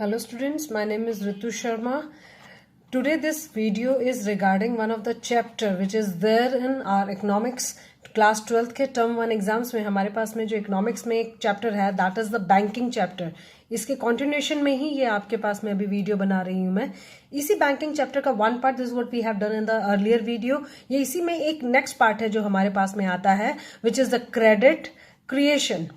Hello students, my name is Ritu Sharma. Today this video is regarding one of the chapter which is there in our economics class 12th के term 1 exams में हमारे पास में जो economics में एक chapter है that is the banking chapter. इसके continuation में ही ये आपके पास में अभी वीडियो बना रही हूं मैं। इसी बैंकिंग चैप्टर का one part this what we have done in the earlier video. ये इसी में एक नेक्स्ट पार्ट है जो हमारे पास में आता है which is the credit creation.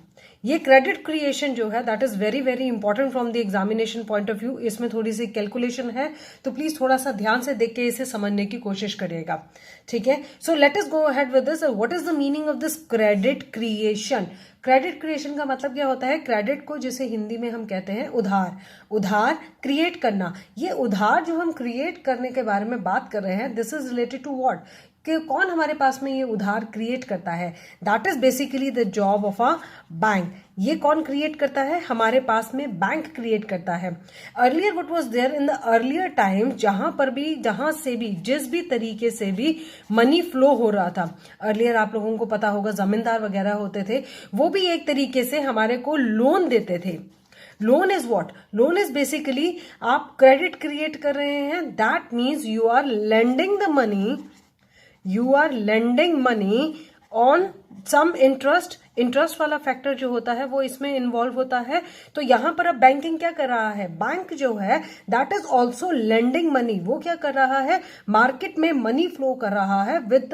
ये क्रेडिट क्रिएशन जो है that is very very important from the examination point of view. इसमें थोड़ी सी कैलकुलेशन है तो प्लीज थोड़ा सा ध्यान से देख के इसे समझने की कोशिश करिएगा, ठीक है। So let us go ahead with this. What is the meaning of this credit creation? Credit creation का मतलब क्या होता है? क्रेडिट को जिसे हिंदी में हम कहते हैं उधार, उधार क्रिएट करना। ये उधार जो हम क्रिएट करने के बारे में बात कर रहे हैं this is related to what, कि कौन हमारे पास में ये उधार क्रिएट करता है। That is basically the job of a bank. ये कौन क्रिएट करता है? हमारे पास में बैंक क्रिएट करता है। Earlier what was there in the earlier time, जहां पर भी जहां से भी जिस भी तरीके से भी मनी फ्लो हो रहा था, अर्लियर आप लोगों को पता होगा जमींदार वगैरह होते थे, वो भी एक तरीके से हमारे को लोन देते थे। Loan is what? Loan is basically आप क्रेडिट क्रिएट कर रहे हैं। That means you are lending the money, you are lending money on some interest. Interest वाला फैक्टर जो होता है वो इसमें इन्वॉल्व होता है। तो यहां पर अब बैंकिंग क्या कर रहा है? बैंक जो है that is also lending money. वो क्या कर रहा है? मार्केट में मनी फ्लो कर रहा है विद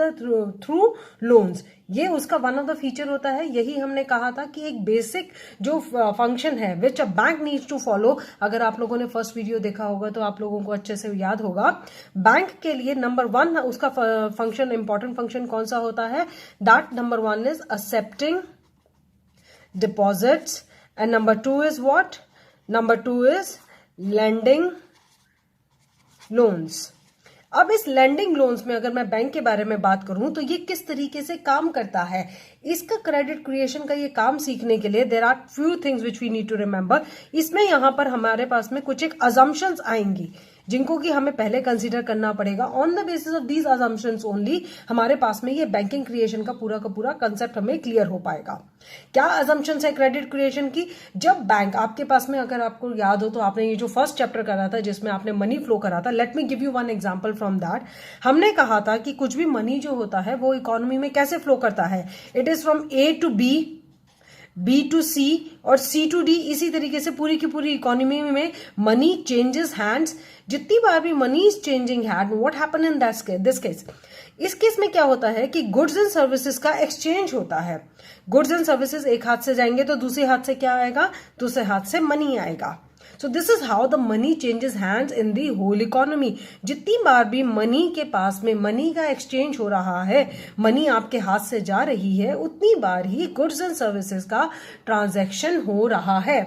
थ्रू लोन्स। ये उसका वन ऑफ द फीचर होता है। यही हमने कहा था कि एक बेसिक जो फंक्शन है which a bank needs to follow. अगर आप लोगों ने फर्स्ट वीडियो देखा होगा तो आप लोगों को अच्छे से याद होगा। बैंक के लिए नंबर 1 उसका फंक्शन, इंपॉर्टेंट फंक्शन कौन सा होता है? That number 1 is accepting deposits and number 2 is what? Number 2 is lending loans. अब इस lending loans में अगर मैं बैंक के बारे में बात करूं तो ये किस तरीके से काम करता है, इसका क्रेडिट क्रिएशन का ये काम सीखने के लिए there are few things which we need to remember. इसमें यहां पर हमारे पास में कुछ एक अजम्पशंस आएंगी जिनको कि हमें पहले कंसीडर करना पड़ेगा। On the basis of these assumptions only हमारे पास में ये बैंकिंग क्रिएशन का पूरा कंसेप्ट हमें क्लियर हो पाएगा। क्या अजम्पशंस है क्रेडिट क्रिएशन की? जब बैंक आपके पास में, अगर आपको याद हो तो आपने ये जो फर्स्ट चैप्टर करा था जिसमें आपने मनी फ्लो करा था, late me give you one example from that. हमने कहा था कि कुछ भी मनी जो होता है वो इकोनॉमी में कैसे फ्लो करता है? It is from A to B, B to C और सी टू डी। इसी तरीके से पूरी की पूरी इकोनॉमी में मनी चेंजेस हैंड्स। जितनी बार भी money is changing hand, what happen in this case? इस केस में क्या होता है कि गुड्स एंड सर्विसेज का एक्सचेंज होता है। गुड्स एंड सर्विसेज एक हाथ से जाएंगे तो दूसरे हाथ से क्या आएगा? दूसरे हाथ से मनी आएगा। So this is how the money changes hands in the whole economy. जितनी बार भी मनी के पास में मनी का एक्सचेंज हो रहा है, मनी आपके हाथ से जा रही है, उतनी बार ही गुड्स एंड सर्विसेज का ट्रांजैक्शन हो रहा है।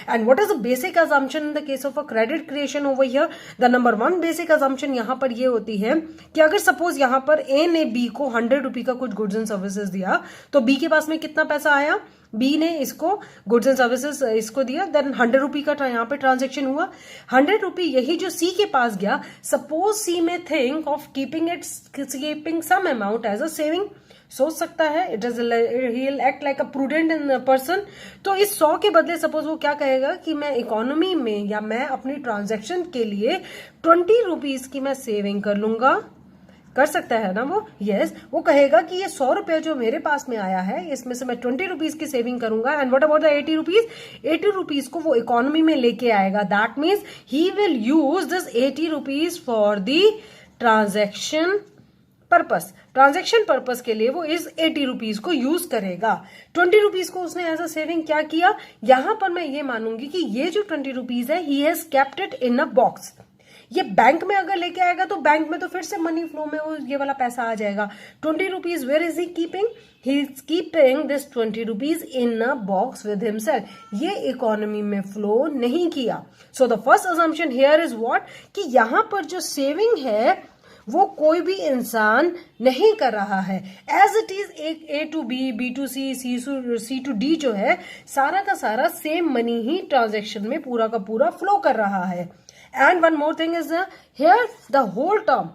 And what is the basic assumption in the case of a credit creation over here? The number 1 basic assumption यहाँ पर ये होती है कि अगर सपोज यहाँ पर ए ने बी को 100 रुपए का कुछ गुड्स एंड सर्विसेज दिया तो बी के पास में कितना पैसा आया? बी ने इसको गुड्स एंड सर्विसेज इसको दिया, देन 100 रुपए का यहाँ पे ट्रांजेक्शन हुआ। 100 रुपए यही जो सी के पास गया, सपोज सी में think of keeping some amount as a saving. सोच सकता है it is he will act like a prudent in person. तो इस 100 के बदले सपोज वो क्या कहेगा कि मैं इकोनॉमी में या मैं अपनी ट्रांजेक्शन के लिए 20 रुपीज की मैं सेविंग कर लूंगा। कर सकता है ना वो? यस, वो कहेगा कि ये 100 रुपया जो मेरे पास में आया है इसमें से मैं 20 रुपीज की सेविंग करूंगा। And what about the 80 rupees? 80 rupees को वो इकोनॉमी में लेके आएगा। That means he will use this 80 rupees for the transaction purpose. Transaction purpose के लिए वो इस 80 रुपीज को यूज करेगा। 20 रुपीज को उसने एज अ सेविंग क्या किया? यहां पर मैं ये मानूंगी कि ये जो 20 रुपीज है he has kept it in a box. ये बैंक में अगर लेके आएगा तो बैंक में तो फिर से मनी फ्लो में वो ये वाला पैसा आ जाएगा। 20 rupees where is he keeping? He is keeping this 20 rupees in a box with himself. ये इकोनॉमी में फ्लो नहीं किया। So the first assumption here is what, कि यहां पर जो सेविंग है वो कोई भी इंसान नहीं कर रहा है। एज इट इज एक A to B, B to C, C to D जो है सारा का सारा सेम मनी ही ट्रांजेक्शन में पूरा का पूरा फ्लो कर रहा है। And one more thing is here the whole term,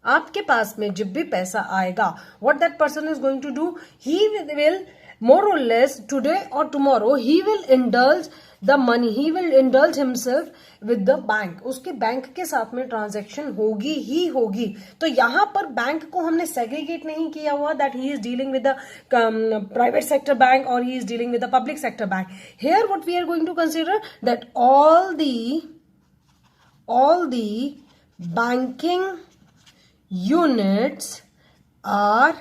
आपके पास में जब भी पैसा आएगा what that person is going to do, he will more or less today or tomorrow he will indulge the money, he will indulge himself with the bank. उसके bank के साथ में ट्रांजैक्शन होगी ही होगी. तो यहां पर बैंक को हमने सेग्रीगेट नहीं किया हुआ that he is dealing with the private sector bank or he is dealing with the public sector bank. Here what we are going to consider that all the banking units are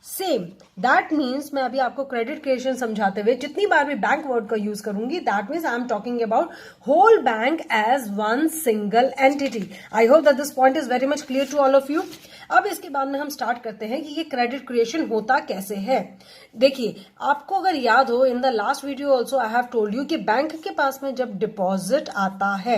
same. That means मैं अभी आपको credit creation समझाते हुए जितनी बार भी bank word का use करूंगी that means I am talking about whole bank as one single entity. I hope that this point is very much clear to all of you. अब इसके बाद में हम स्टार्ट करते हैं कि ये क्रेडिट क्रिएशन होता कैसे है. देखिए, आपको अगर याद हो in the last video also I have told you कि बैंक के पास में जब डिपॉजिट आता है,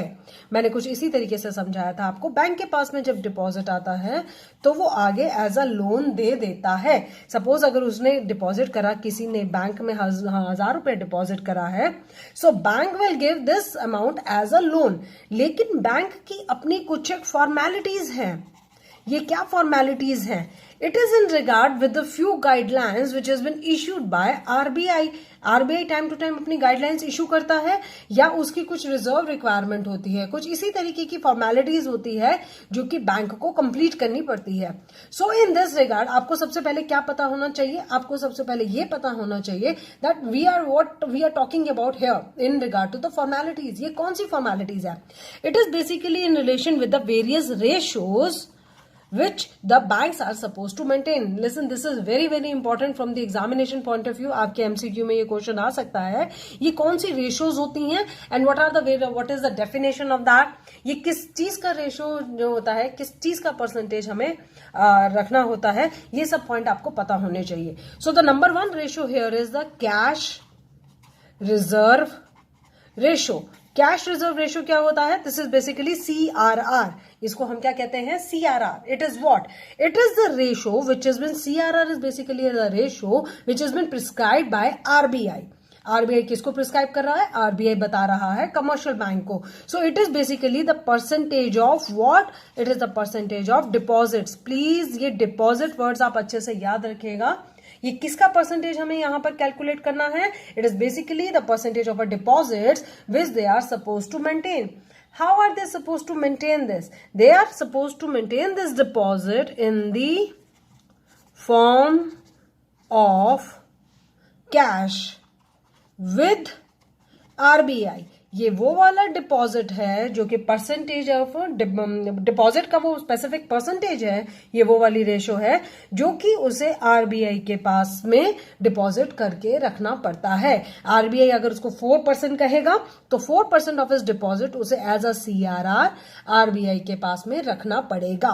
मैंने कुछ इसी तरीके से समझाया था आपको. बैंक के पास में जब डिपॉजिट आता है तो वो आगे एज अ लोन दे देता है. सपोज अगर उसने डिपॉजिट करा, किसी ने बैंक में 1000 रुपए डिपॉजिट करा है, so bank will give this amount as a loan. लेकिन बैंक की अपनी कुछ एक फॉर्मेलिटीज हैं. ये क्या फॉर्मेलिटीज हैं? It is in regard with the few guidelines which has been issued by RBI. RBI time to time अपनी गाइडलाइंस इशू करता है या उसकी कुछ रिजर्व रिक्वायरमेंट होती है, कुछ इसी तरीके की फॉर्मेलिटीज होती है जो कि बैंक को कंप्लीट करनी पड़ती है. सो इन दिस रिगार्ड आपको सबसे पहले क्या पता होना चाहिए? आपको सबसे पहले ये पता होना चाहिए that we are talking about here in regard to the formalities. ये कौन सी फॉर्मेलिटीज है? It is basically in relation with the various ratios which the banks are supposed to maintain. Listen, this is very very important from the examination point of view. आपके MCQ में ये question आ सकता है. ये कौन सी ratios होती हैं and what is the definition of that? ये किस चीज का रेशियो जो होता है, किस चीज का परसेंटेज हमें रखना होता है, ये सब पॉइंट आपको पता होने चाहिए. So the number 1 ratio here is the cash reserve ratio. Cash reserve ratio क्या होता है? This is basically CRR. इसको हम क्या कहते हैं? CRR. It is what? It is the ratio which is been CRR is basically the ratio which is been prescribed bye RBI. RBI किसको prescribe कर रहा है? आरबीआई बता रहा है कमर्शियल बैंक को. So it is basically the percentage of what? It is the percentage of deposits. Please ये deposit words आप अच्छे से याद रखिएगा. ये किसका परसेंटेज हमें यहां पर कैलकुलेट करना है? It is basically the percentage of a deposits which they are suppose to maintain. How are they supposed to maintain this? They are supposed to maintain this deposit in the form of cash with RBI. ये वो वाला deposit है जो कि percentage of deposit का वो specific percentage है. ये वो वाली रेशो है जो कि उसे आरबीआई के पास में डिपॉजिट करके रखना पड़ता है. आरबीआई अगर उसको 4% कहेगा तो 4% ऑफ इस डिपॉजिट उसे एज अ CRR आरबीआई के पास में रखना पड़ेगा.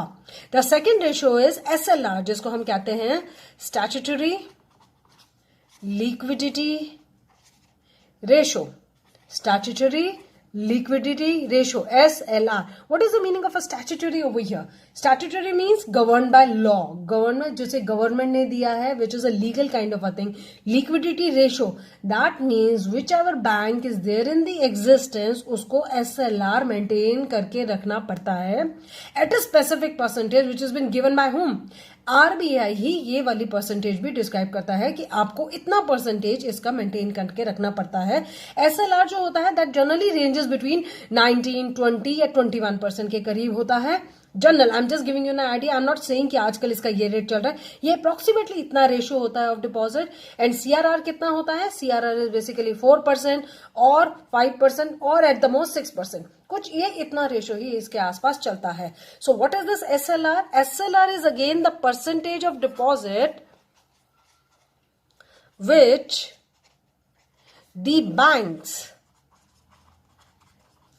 The second ratio is SLR, जिसको हम कहते हैं statutory liquidity ratio. Statutory liquidity ratio, SLR. What is the meaning of a statutory over here? Statutory means governed by law. Government, जिसे government ने दिया है, which is a legal kind of a thing. Liquidity ratio, that means whichever bank is there in the existence, उसको SLR maintain करके रखना पड़ता है at a specific percentage which has been given by whom? RBI ही ये वाली percentage भी describe करता है कि आपको इतना परसेंटेज इसका मेंटेन करके रखना पड़ता है. एसएलआर जो होता है दैट जनरली रेंजेस बिटवीन 19, 20 या 21% के करीब होता है. General, I am just giving you an idea. I am not saying कि आजकल इसका ये रेट चल रहा है. ये अप्रोक्सीमेटली इतना रेशियो होता है ऑफ डिपॉजिट. एंड सीआरआर कितना होता है? सीआरआर इज बेसिकली 4% और 5% और एट द मोस्ट 6%. कुछ ये इतना रेशियो ही इसके आसपास चलता है. So what is this SLR? SLR is again the percentage of deposit which the banks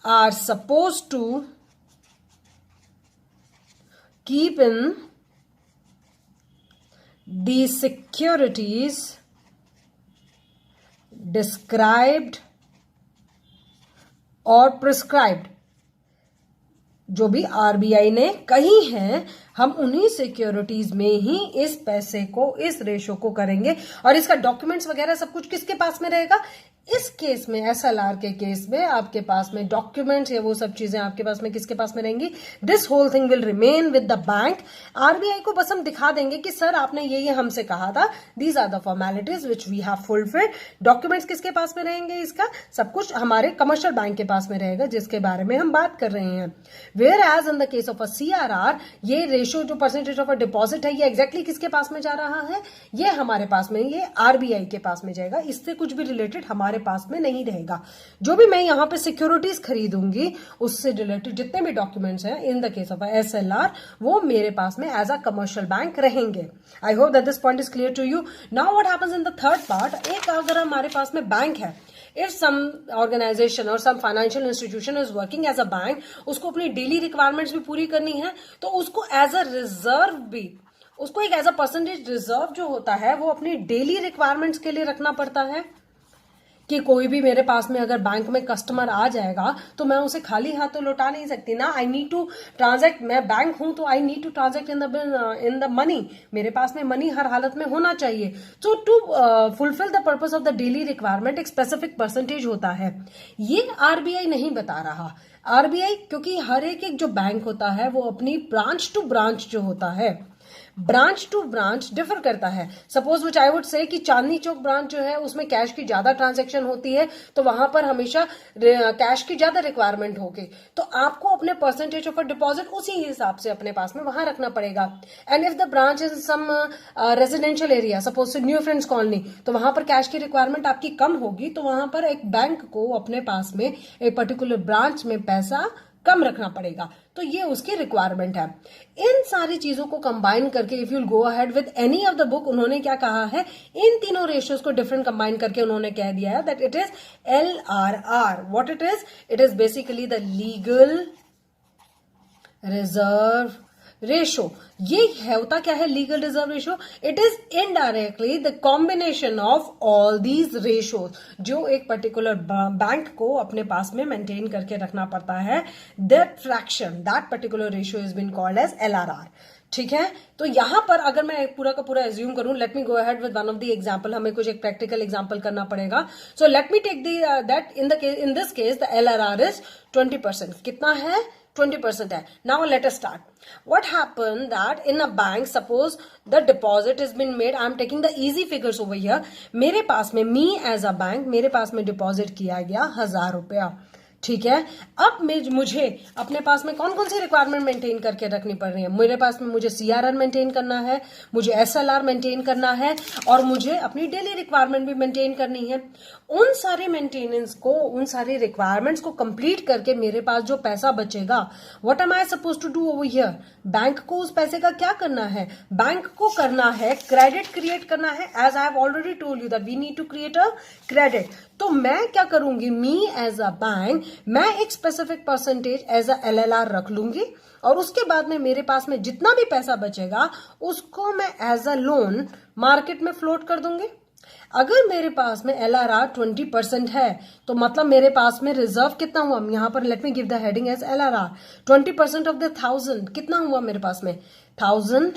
are suppose to keep in the securities described और prescribed. जो भी आरबीआई ने कही हैं, हम उन्हीं सिक्योरिटीज में ही इस पैसे को, इस रेशो को करेंगे. और इसका डॉक्यूमेंट्स वगैरह सब कुछ किसके पास में रहेगा? इस केस में, एसएलआर के केस में, आपके पास में डॉक्यूमेंट्स या वो सब चीजें आपके पास में किसके पास में रहेंगी? This whole thing will remain with the bank. RBI को बस हम दिखा देंगे कि सर आपने ये हमसे कहा था, these are the formalities which we have fulfilled. Documents किसके पास में रहेंगे? इसका सब कुछ हमारे कमर्शियल बैंक के पास में रहेगा, जिसके बारे में हम बात कर रहे हैं। Where as in the case of a CRR, ये रेशियो जो परसेंटेज ऑफ अ डिपॉजिट है, ये एग्जैक्टली किसके पास में जा रहा है? ये हमारे पास में, ये आरबीआई के पास में जाएगा। इससे कुछ भी रिलेटेड हमारे पास में नहीं रहेगा। जो भी मैं यहां पे सिक्योरिटीज खरीदूंगी, उससे रिलेटेड जितने भी डॉक्यूमेंट्स हैं in the case of SLR, वो मेरे पास में एज अ कमर्शियल बैंक रहेंगे। I hope that this point is clear to you. Now what happens in the third part, एक अगर हमारे पास में बैंक है, if some organization or some financial institution is working as a bank, उसको अपनी daily requirements भी पूरी करनी है, तो उसको एज अ रिजर्व भी, उसको एक एज अ परसेंटेज रिजर्व जो होता है वो अपनी डेली रिक्वायरमेंट्स के लिए रखना पड़ता है। कि कोई भी मेरे पास में अगर बैंक में कस्टमर आ जाएगा तो मैं उसे खाली हाथ तो लौटा नहीं सकती ना। आई नीड टू ट्रांजैक्ट, मैं बैंक हूं तो I need to transact in the money. मेरे पास में मनी हर हालत में होना चाहिए। So to fulfil the purpose of the daily requirement एक स्पेसिफिक परसेंटेज होता है। ये आरबीआई नहीं बता रहा। आरबीआई, क्योंकि हर एक जो बैंक होता है वो अपनी ब्रांच टू ब्रांच जो होता है, ब्रांच टू ब्रांच डिफर करता है। Suppose which I would say कि चांदनी चौक ब्रांच जो है उसमें कैश की ज्यादा ट्रांजैक्शन होती है, तो वहां पर हमेशा कैश की ज्यादा रिक्वायरमेंट होगी, तो आपको अपने परसेंटेज ऑफ डिपॉजिट उसी हिसाब से अपने पास में वहां रखना पड़ेगा। And if the branch is some residential area, suppose New Friends Colony, तो वहां पर कैश की रिक्वायरमेंट आपकी कम होगी, तो वहां पर एक बैंक को अपने पास में एक पर्टिकुलर ब्रांच में पैसा कम रखना पड़ेगा। तो ये उसकी रिक्वायरमेंट है। इन सारी चीजों को कंबाइन करके if you go ahead with any of the book, उन्होंने क्या कहा है, इन तीनों रेशियोज को डिफरेंट कंबाइन करके उन्होंने कह दिया है that it is LRR। What it is basically the legal reserve ratio. ये होता क्या है legal reserve ratio? It is indirectly the combination of all these ratios जो एक पर्टिकुलर बैंक को अपने पास में मेंटेन करके रखना पड़ता है। That fraction, that particular ratio is been called as LRR। ठीक है, तो यहां पर अगर मैं पूरा का पूरा एज्यूम करूं, let me go ahead with one of the example. हमें कुछ एक प्रैक्टिकल एग्जांपल करना पड़ेगा। So let me take that in this case the LRR इज 20%। कितना है? 20% है। Now let us start. What happened that in a bank, suppose the deposit has been made. I'm taking the easy figures over here. मेरे पास में, me as a bank, मेरे पास में डिपॉजिट किया गया 1000 रुपया। ठीक है, अब मुझे अपने पास में कौन कौन सी रिक्वायरमेंट मेंटेन करके रखनी पड़ रही है? मेरे पास में मुझे सीआरआर मेंटेन करना है, मुझे एसएलआर मेंटेन करना है, और मुझे अपनी डेली रिक्वायरमेंट भी मेंटेन करनी है। उन सारे मेंटेनेंस को, उन सारी रिक्वायरमेंट्स को कंप्लीट करके मेरे पास जो पैसा बचेगा, what am I suppose to do over here? Bank को उस पैसे का क्या करना है? बैंक को करना है क्रेडिट क्रिएट करना है। As I have already told you that we need to create a credit. तो मैं क्या करूंगी? मी एज अ बैंक, मैं एक specific percentage as a LLR रख लूंगी, और उसके बाद में मेरे पास में जितना भी पैसा बचेगा उसको मैं एज अ लोन मार्केट में फ्लोट कर दूंगी। अगर मेरे पास में LRR 20% है, तो मतलब मेरे पास में रिजर्व कितना हुआ? यहां पर let me give the heading as LRR। 20% of the 1000 कितना हुआ मेरे पास में? 1000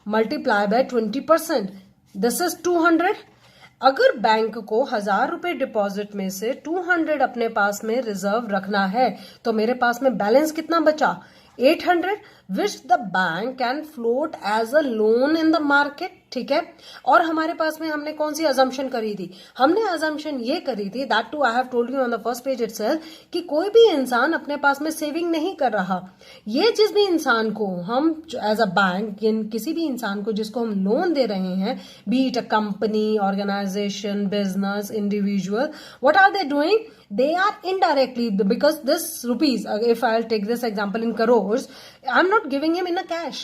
मल्टीप्लाई बाय 20%, दिस इज 200। अगर बैंक को 1000 रुपए डिपॉजिट में से 200 अपने पास में रिजर्व रखना है, तो मेरे पास में बैलेंस कितना बचा? 800, which the bank can float as a loan in the market. ठीक है, और हमारे पास में हमने कौन सी अजम्पशन करी थी? हमने अजम्पशन ये करी थी, that too I have told you on the first page itself, कि कोई भी इंसान अपने पास में सेविंग नहीं कर रहा। ये जिस भी इंसान को हम एज अ बैंक, किसी भी इंसान को जिसको हम लोन दे रहे हैं, be it a company, organisation, business, individual, what are they doing? They are indirectly, because this rupees, if I'll take this example in crores, I'm not giving him in a cash.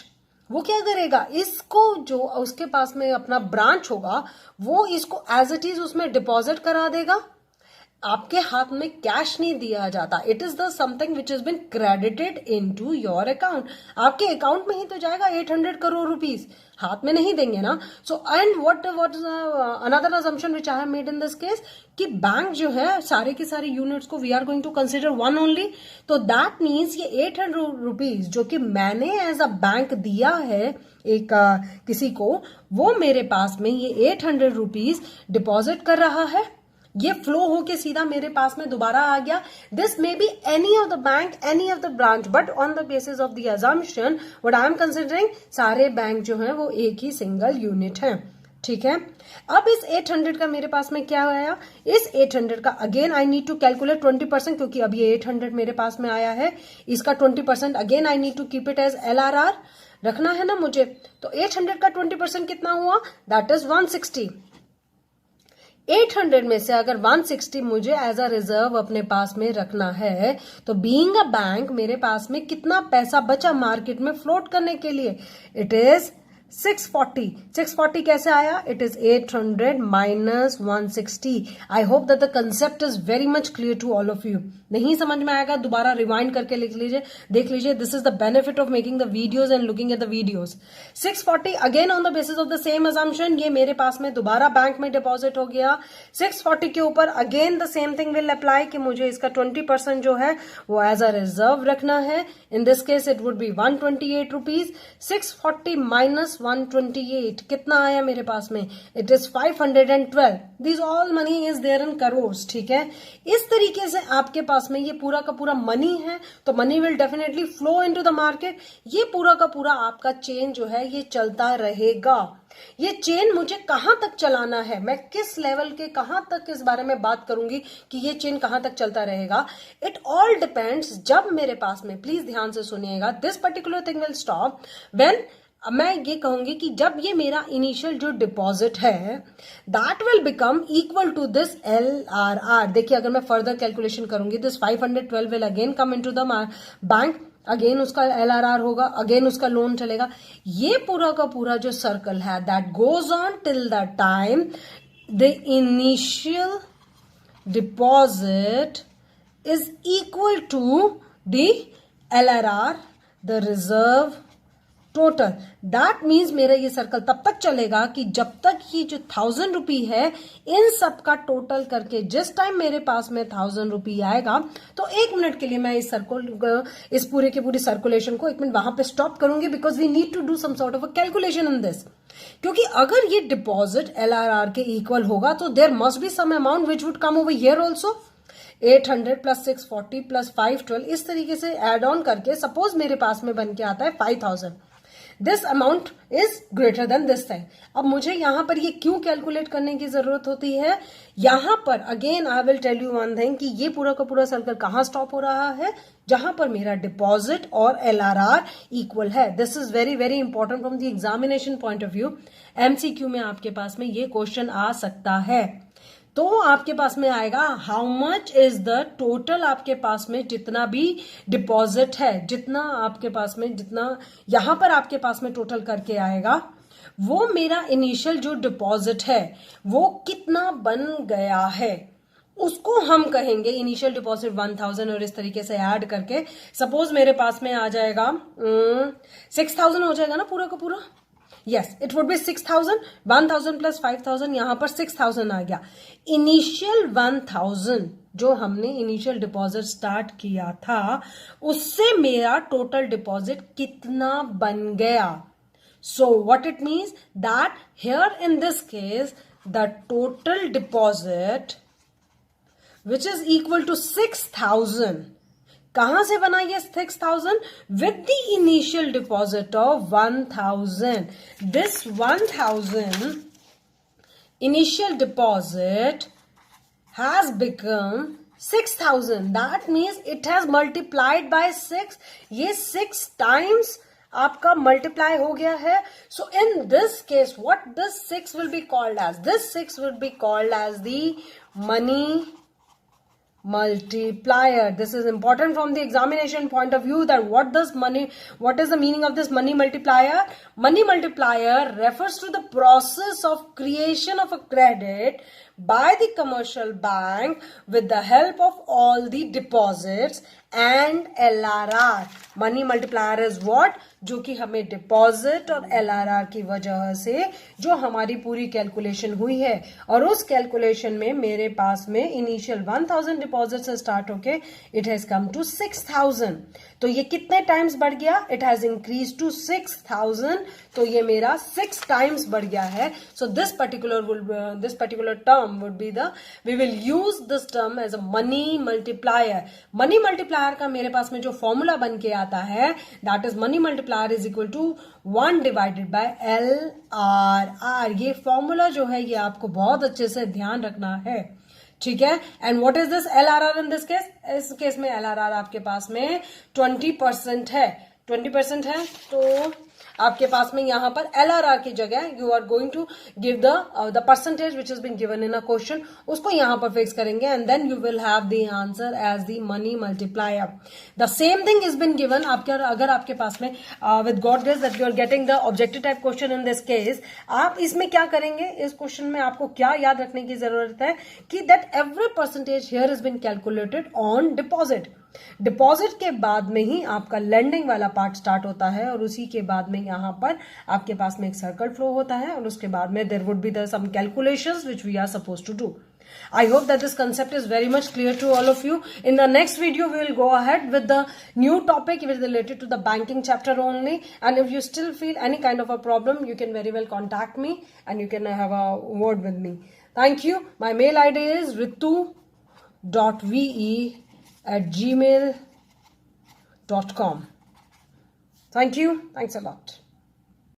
वो क्या करेगा? इसको, जो उसके पास में अपना branch होगा, वो इसको एज इट इज उसमें डिपॉजिट करा देगा। आपके हाथ में कैश नहीं दिया जाता। It is the something which is been credited into your account. आपके अकाउंट में ही तो जाएगा 800 करोड़ रुपीस, हाथ में नहीं देंगे ना। So and what is another assumption which I have made in this case, कि बैंक जो है सारे के सारे यूनिट्स को we are going to consider one only. तो दैट मीन्स ये 800 रुपीज जो कि मैंने एज अ बैंक दिया है एक किसी को, वो मेरे पास में ये 800 रुपीज डिपॉजिट कर रहा है। ये फ्लो होके सीधा मेरे पास में दोबारा आ गया. This may be any of the bank, any of the branch, but on the basis of the assumption what I am considering, सारे बैंक जो हैं वो एक ही सिंगल यूनिट हैं. ठीक है. अब इस 800 का मेरे पास में क्या आया, इस 800 का again I need to calculate 20%, क्योंकि अब ये 800 मेरे पास में आया है, इसका 20% again I need to keep it as LRR रखना है ना मुझे. तो 800 का 20% कितना हुआ, दैट इज 160. 800 में से अगर 160 मुझे एज अ रिजर्व अपने पास में रखना है, तो बीइंग अ बैंक मेरे पास में कितना पैसा बचा मार्केट में फ्लोट करने के लिए, इट इज 640. 640 कैसे आया, it is 800 minus 160. I hope that the concept is very much clear to all of you. नहीं समझ में आएगा दोबारा रिवाइंड करके लिख लीजिए, देख लीजिए. This is the benefit of making the videos and looking at the videos. 640 again on the basis of the same assumption, ये मेरे पास में दोबारा बैंक में डिपॉजिट हो गया. 640 के ऊपर again the same thing will apply कि मुझे इसका 20% जो है वो एज अ रिजर्व रखना है. In this case it would be 128 rupees. 640 minus 128 कितना आया मेरे पास में, it is 512. This all money is there in crores. ठीक है. इस तरीके से आपके पास में ये पूरा का पूरा मनी है, तो money will definitely flow into the market. ये पूरा का पूरा आपका चेन जो है ये चलता रहेगा. ये चेन मुझे कहां तक चलाना है, मैं किस लेवल के कहां तक इस बारे में बात करूंगी कि ये चेन कहां तक चलता रहेगा. It all depends. जब मेरे पास में, प्लीज ध्यान से सुनिएगा, this particular thing will stop when मैं ये कहूंगी कि जब ये मेरा इनिशियल जो डिपॉजिट है that will become equal to this LRR. देखिए अगर मैं फर्दर कैलकुलेशन करूंगी, this 512 will again come into the bank, again उसका LRR होगा, अगेन उसका लोन चलेगा. ये पूरा का पूरा जो सर्कल है that goes on till the time the initial deposit is equal to the LRR, the reserve total. That means मेरा ये सर्कल तब तक चलेगा कि जब तक ये जो 1000 रुपी है इन सब का टोटल करके जिस टाइम मेरे पास में 1000 रुपी आएगा, तो 1 मिनट के लिए मैं इस सर्कल, इस पूरे के पूरी सर्कुलेशन को 1 मिनट वहां पे स्टॉप करूंगी, because we need to do some sort of a calculation in this. क्योंकि अगर ये डिपॉजिट LRR के इक्वल होगा तो there must be some amount which would come over here also. 800 plus 640 plus 512 इस तरीके से एड ऑन करके सपोज मेरे पास में बन के आता है 5000. This amount is greater than this thing. अब मुझे यहां पर ये क्यों कैलकुलेट करने की जरूरत होती है, यहां पर again I will tell you one thing कि ये पूरा का पूरा सर्कल कहां स्टॉप हो रहा है, जहां पर मेरा डिपॉजिट और LRR इक्वल है. This is very very important from the examination point of view. MCQ में आपके पास में ये क्वेश्चन आ सकता है. तो आपके पास में आएगा how much is the total, आपके पास में जितना भी डिपॉजिट है, जितना आपके पास में, जितना यहां पर आपके पास में टोटल करके आएगा, वो मेरा इनिशियल जो डिपॉजिट है वो कितना बन गया है, उसको हम कहेंगे इनिशियल डिपॉजिट 1000. और इस तरीके से ऐड करके सपोज मेरे पास में आ जाएगा 6000 हो जाएगा ना पूरा का पूरा. Yes, it would be 6000. 1000 plus 5000, यहां पर 6000 आ गया. इनिशियल 1000 जो हमने इनिशियल डिपॉजिट स्टार्ट किया था उससे मेरा टोटल डिपॉजिट कितना बन गया. So what it means that here in this case the total deposit which is equal to 6000. कहां से बना ये 6000, with the initial deposit of 1000. This 1000 initial deposit has become 6000. That means it has multiplied by 6. ये 6 times आपका multiply हो गया है. So in this case, what this 6 will be called as? This 6 will be called as the money multiplier. This is important from the examination point of view, that what is the meaning of this money multiplier? Money multiplier refers to the process of creation of a credit by the commercial bank with the help of all the deposits and LRR. Money multiplier is what, जो कि हमें deposit और LRR की वजह से जो हमारी पूरी कैलकुलेशन हुई है, और उस कैलकुलेशन में मेरे पास में इनिशियल 1000 डिपॉजिट से स्टार्ट होके इट हैज कम टू 6000. तो ये कितने टाइम्स बढ़ गया? It has increase to 6000. तो ये मेरा 6 टाइम्स बढ़ गया है. So this particular term would be we will use this term as a money multiplier. Money multiplier का मेरे पास में जो फॉर्मूला बन के आता है, that is money multiplier is equal to 1 divided by LRR. ये फॉर्मूला जो है ये आपको बहुत अच्छे से ध्यान रखना है, ठीक है. And what is this LRR in this case? इस केस में LRR आपके पास में 20% है. 20% है तो आपके पास में यहां पर LRR की जगह you are going to give the percentage which is been given in a question, उसको यहां पर फिक्स करेंगे and then you will have the answer as the money multiplier. The same thing is been given. अगर आपके पास में with God grace that you are getting the objective type question in this case, आप इसमें क्या करेंगे? इस question में आपको क्या याद रखने की जरूरत है कि that every percentage here is been calculated on deposit. Deposit के बाद में ही आपका लेंडिंग वाला पार्ट स्टार्ट होता है, और उसी के बाद में यहां पर आपके पास में एक सर्कल फ्लो होता है, और उसके बाद में there would be the some calculations which we are supposed to do. I hope that this concept is very much clear to all of you. In the next video, we will go ahead with the new topic which is related to the banking chapter only. And if you still feel any kind of a problem, you can very well contact me and you can have a word with me. Thank you. My mail ID is ritu.ve@gmail.com. Thank you. Thanks a lot.